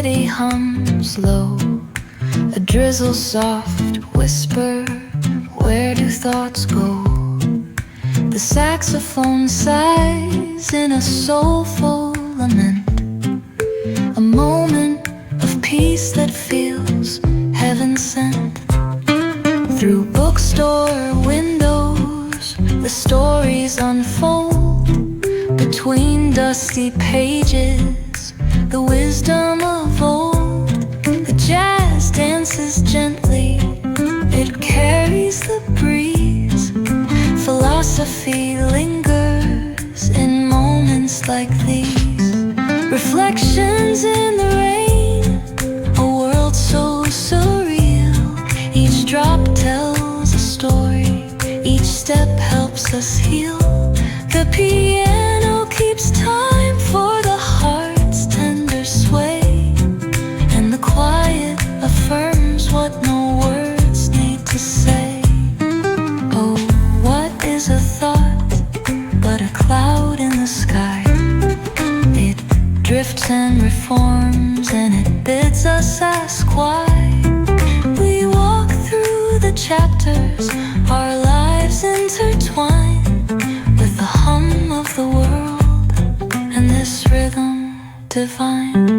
coffee hums low, a drizzle soft whisper, where do thoughts go? The saxophone sighs in a soulful lament, a moment of peace that feels heaven sent. Through bookstore windows, the stories unfold. Between dusty pages, the wisdom of old. The jazz dances gently, it carries the breeze. Philosophy lingers in moments like these. Reflections in the rain, a world so surreal. Each drop tells a story, each step helps us heal. The piano keeps time for the heart's tender sway, and the quiet affirms what no words need to say. Oh, what is a thought but a cloud in the sky? It drifts and reforms, and it bids us ask why. We walk through the chapters, our lives intertwine with the hum of the world and this rhythm divine.